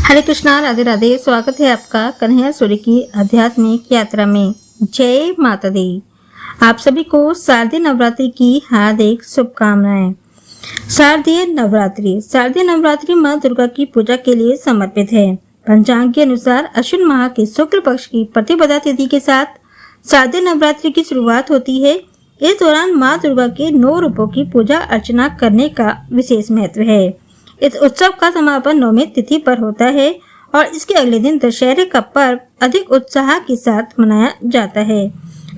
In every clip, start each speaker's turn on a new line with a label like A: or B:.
A: हरे कृष्णा, राधे राधे। स्वागत है आपका कन्हैया सूर्य की आध्यात्मिक यात्रा में। जय माता दी। आप सभी को शारदीय नवरात्रि की हार्दिक शुभकामनाएं। शारदीय नवरात्रि माँ दुर्गा की पूजा के लिए समर्पित है। पंचांग के अनुसार अश्विन माह के शुक्ल पक्ष की प्रतिपदा तिथि के साथ शारदीय नवरात्रि की शुरुआत होती है। इस दौरान माँ दुर्गा के 9 रूपों की पूजा अर्चना करने का विशेष महत्व है। इस उत्सव का समापन 9वीं तिथि पर होता है और इसके अगले दिन दशहरे का पर्व अधिक उत्साह के साथ मनाया जाता है।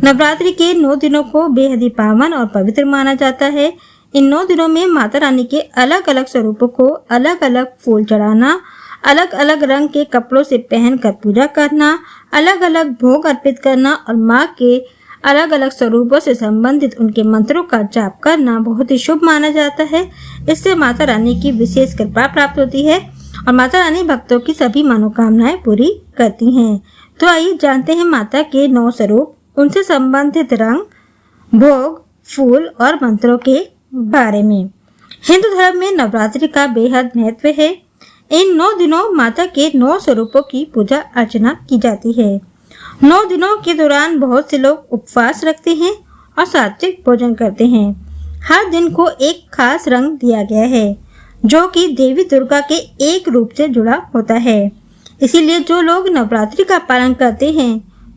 A: नवरात्रि के 9 दिनों को बेहद ही पावन और पवित्र माना जाता है। इन 9 दिनों में माता रानी के अलग अलग स्वरूपों को अलग अलग फूल चढ़ाना, अलग अलग रंग के कपड़ों से पहनकर पूजा करना, अलग अलग भोग अर्पित करना और माँ के अलग अलग स्वरूपों से संबंधित उनके मंत्रों का जाप करना बहुत ही शुभ माना जाता है। इससे माता रानी की विशेष कृपा प्राप्त होती है और माता रानी भक्तों की सभी मनोकामनाएं पूरी करती हैं। तो आइए जानते हैं माता के 9 स्वरूप, उनसे संबंधित रंग, भोग, फूल और मंत्रों के बारे में। हिंदू धर्म में नवरात्रि का बेहद महत्व है। इन 9 दिनों माता के 9 स्वरूपों की पूजा अर्चना की जाती है। 9 दिनों के दौरान बहुत से लोग उपवास रखते हैं और सात्विक भोजन करते हैं। हर दिन को एक खास रंग दिया गया है जो कि देवी दुर्गा के एक रूप से जुड़ा होता है। इसीलिए जो लोग नवरात्रि का पालन करते हैं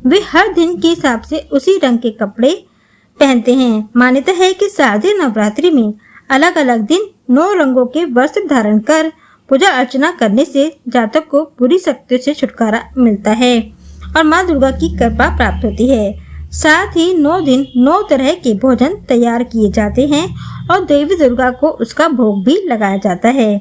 A: वे हर दिन के हिसाब से उसी रंग के कपड़े पहनते हैं। मान्यता है कि शारदीय नवरात्रि में अलग अलग दिन 9 रंगों के वस्त्र धारण कर पूजा अर्चना करने से जातक को बुरी शक्तियों से छुटकारा मिलता है और माँ दुर्गा की कृपा प्राप्त होती है। साथ ही 9 दिन 9 तरह के भोजन तैयार किए जाते हैं और देवी दुर्गा को उसका भोग भी लगाया जाता है।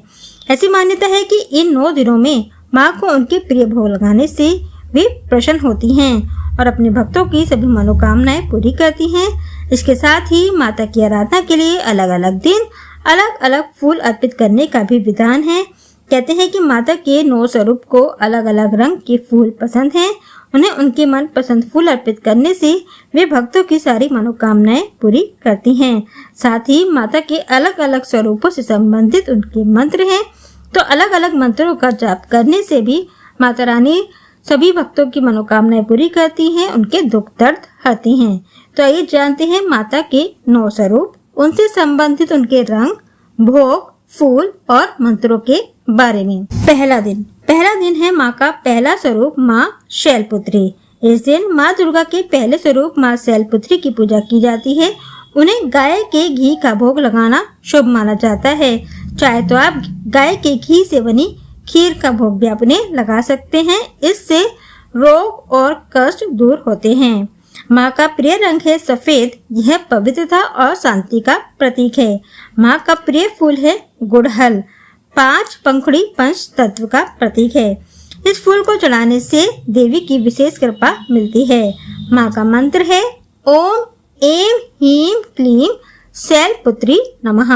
A: ऐसी मान्यता है कि इन 9 दिनों में माँ को उनके प्रिय भोग लगाने से वे प्रसन्न होती हैं और अपने भक्तों की सभी मनोकामनाएं पूरी करती हैं। इसके साथ ही माता की आराधना के लिए अलग अलग दिन अलग अलग फूल अर्पित करने का भी विधान है। कहते हैं कि माता के 9 स्वरूप को अलग अलग रंग के फूल पसंद हैं। उन्हें उनके मन पसंद फूल अर्पित करने से वे भक्तों की सारी मनोकामनाएं पूरी करती हैं। साथ ही माता के अलग अलग स्वरूपों से संबंधित उनके मंत्र हैं, तो अलग अलग मंत्रों का जाप करने से भी माता रानी सभी भक्तों की मनोकामनाएं पूरी करती हैं, उनके दुख दर्द हरती हैं। तो आइए जानते हैं माता के 9 स्वरूप, उनसे संबंधित उनके रंग, भोग, फूल और मंत्रों के बारे में। पहला दिन है माँ का पहला स्वरूप माँ शैलपुत्री। इस दिन माँ दुर्गा के पहले स्वरूप माँ शैलपुत्री की पूजा की जाती है। उन्हें गाय के घी का भोग लगाना शुभ माना जाता है। चाहे तो आप गाय के घी से बनी खीर का भोग भी अपने लगा सकते हैं। इससे रोग और कष्ट दूर होते हैं। माँ का प्रिय रंग है सफेद। यह पवित्रता और शांति का प्रतीक है। माँ का प्रिय फूल है गुड़हल। 5 पंखुड़ी पंच तत्व का प्रतीक है। इस फूल को चढ़ाने से देवी की विशेष कृपा मिलती है। माँ का मंत्र है ओम ऐं ह्रीं क्लीं शैलपुत्री नमः।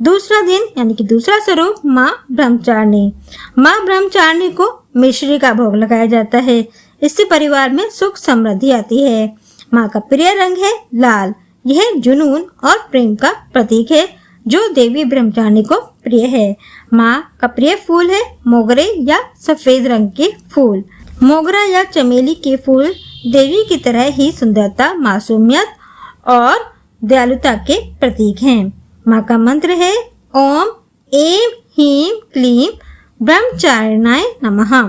A: दूसरा दिन यानी कि दूसरा स्वरूप माँ ब्रह्मचारिणी। माँ ब्रह्मचारिणी को मिश्री का भोग लगाया जाता है। इससे परिवार में सुख समृद्धि आती है। माँ का प्रिय रंग है लाल। यह जुनून और प्रेम का प्रतीक है जो देवी ब्रह्मचारिणी को प्रिय है। माँ का प्रिय फूल है मोगरे या सफेद रंग के फूल। मोगरा या चमेली के फूल देवी की तरह ही सुंदरता, मासूमियत और दयालुता के प्रतीक हैं। माँ का मंत्र है ओम ऐं ह्रीं क्लीं ब्रह्मचारिण्याय नमः।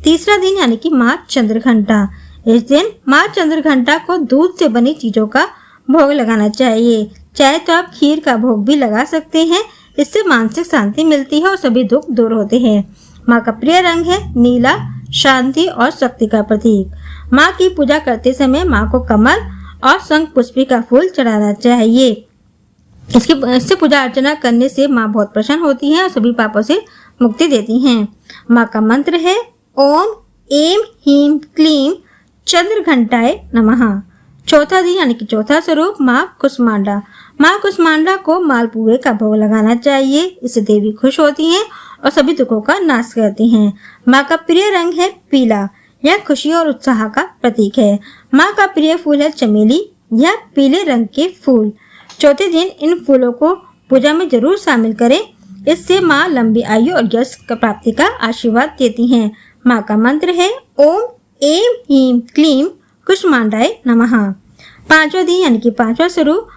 A: तीसरा दिन यानी कि माँ चंद्रघंटा। इस दिन माँ चंद्रघंटा को दूध से बनी चीजों का भोग लगाना चाहिए। चाहे तो आप खीर का भोग भी लगा सकते हैं। इससे मानसिक शांति मिलती है और सभी दुख दूर होते हैं। माँ का प्रिय रंग है नीला, शांति और शक्ति का प्रतीक। माँ की पूजा करते समय माँ को कमल और शंख पुष्पी का फूल चढ़ाना चाहिए। इससे पूजा अर्चना करने से माँ बहुत प्रसन्न होती हैं और सभी पापों से मुक्ति देती हैं। माँ का मंत्र है ओम ऐं ह्रीं क्लीं चंद्रघंटाय नमः। चौथा दिन यानी कि चौथा स्वरूप माँ कुष्मांडा। माँ कुष्मांडा को मालपुए का भोग लगाना चाहिए। इससे देवी खुश होती हैं और सभी दुखों का नाश करती हैं। माँ का प्रिय रंग है पीला। यह खुशी और उत्साह का प्रतीक है। माँ का प्रिय फूल है चमेली या पीले रंग के फूल। चौथे दिन इन फूलों को पूजा में जरूर शामिल करें। इससे माँ लंबी आयु और यश प्राप्ति का आशीर्वाद देती हैं। माँ का मंत्र है ओम ऐं ह्रीं क्लीं कुष्मांडाय नमः। पांचवा दिन यानी कि पांचवा स्वरूप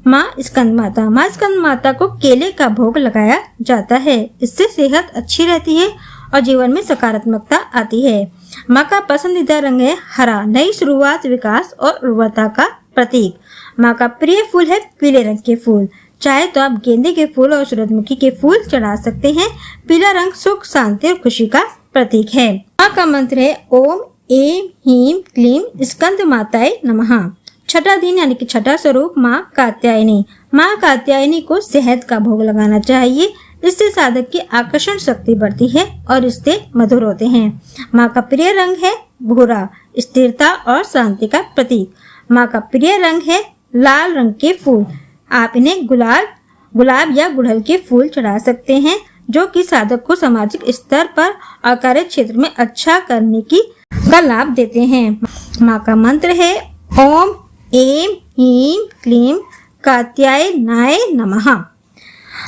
A: माँ स्कंद माता। माँ स्कंद माता को केले का भोग लगाया जाता है। इससे सेहत अच्छी रहती है और जीवन में सकारात्मकता आती है। माँ का पसंदीदा रंग है हरा, नई शुरुआत, विकास और उर्वरता का प्रतीक। माँ का प्रिय फूल है पीले रंग के फूल। चाहे तो आप गेंदे के फूल और सूरजमुखी के फूल चढ़ा सकते हैं। पीला रंग सुख, शांति और खुशी का प्रतीक है। माँ का मंत्र है ओम ऐं ह्रीं क्लीं स्कंद माताय नमः। छठा दिन यानी कि छठा स्वरूप माँ कात्यायनी। माँ कात्यायनी को शहद का भोग लगाना चाहिए। इससे साधक की आकर्षण शक्ति बढ़ती है और रिश्ते मधुर होते हैं। माँ का प्रिय रंग है भूरा, स्थिरता और शांति का प्रतीक। माँ का प्रिय रंग है लाल रंग के फूल। आप इन्हें गुलाब या गुड़हल के फूल चढ़ा सकते हैं, जो कि साधक को सामाजिक स्तर पर और कार्य क्षेत्र में अच्छा करने का लाभ देते हैं। माँ का मंत्र है ओम ऐं ह्रीं क्लीं कात्यायनाय नमः।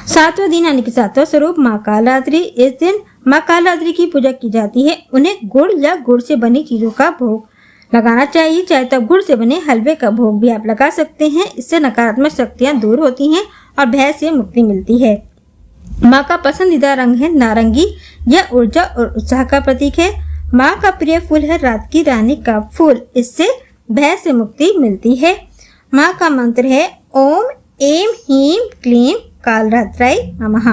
A: सातवां दिन यानी कि सातवां स्वरूप माँ कालरात्रि। इस दिन माँ कालरात्रि की पूजा की जाती है। उन्हें गुड़ या गुड़ से बनी चीजों का भोग लगाना चाहिए। चाहे तो गुड़ से बने हलवे का भोग भी आप लगा सकते हैं। इससे नकारात्मक शक्तियां दूर होती हैं और भय से मुक्ति मिलती है। माँ का पसंदीदा रंग है नारंगी। यह ऊर्जा और उत्साह का प्रतीक है। माँ का प्रिय फूल है रात की रानी का फूल। इससे भय से मुक्ति मिलती है। माँ का मंत्र है ओम ऐं ह्रीं क्लीं कालरात्राय नमः।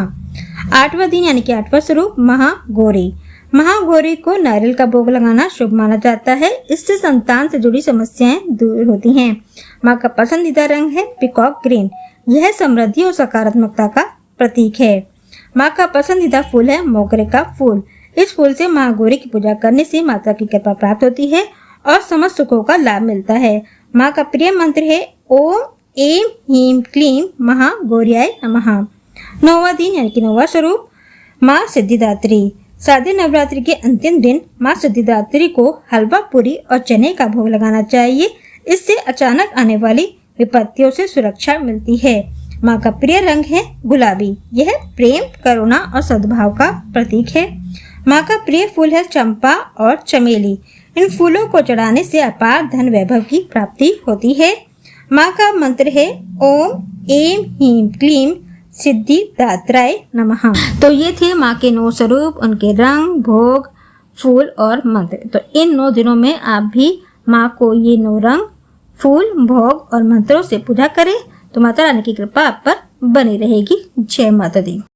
A: आठवां दिन यानी कि आठवां स्वरूप महागौरी। महागौरी को नारियल का भोग लगाना शुभ माना जाता है। इससे संतान से जुड़ी समस्याएं दूर होती हैं। माँ का पसंदीदा रंग है पीकॉक ग्रीन। यह समृद्धि और सकारात्मकता का प्रतीक है। माँ का पसंदीदा फूल है मोगरे का फूल। इस फूल से महागौरी की पूजा करने से माता की कृपा प्राप्त होती है और समस्त सुखों का लाभ मिलता है। माँ का प्रिय मंत्र है ओम ऐं ह्रीं क्लीं महागौर्याय नमः। नौवां दिन यानी कि नौवां स्वरूप माँ सिद्धिदात्री। शारदीय नवरात्रि के अंतिम दिन माँ सिद्धिदात्री को हलवा, पूरी और चने का भोग लगाना चाहिए। इससे अचानक आने वाली विपत्तियों से सुरक्षा मिलती है। माँ का प्रिय रंग है गुलाबी। यह प्रेम, करुणा और सद्भाव का प्रतीक है। माँ का प्रिय फूल है चंपा और चमेली। इन फूलों को चढ़ाने से अपार धन वैभव की प्राप्ति होती है। माँ का मंत्र है ओम ऐं ह्रीं क्लीं सिद्धिदात्राय नमः। तो ये थे माँ के 9 स्वरूप, उनके रंग, भोग, फूल और मंत्र। तो इन 9 दिनों में आप भी माँ को ये 9 रंग, फूल, भोग और मंत्रों से पूजा करें तो माता रानी की कृपा आप पर बनी रहेगी। जय माता दी।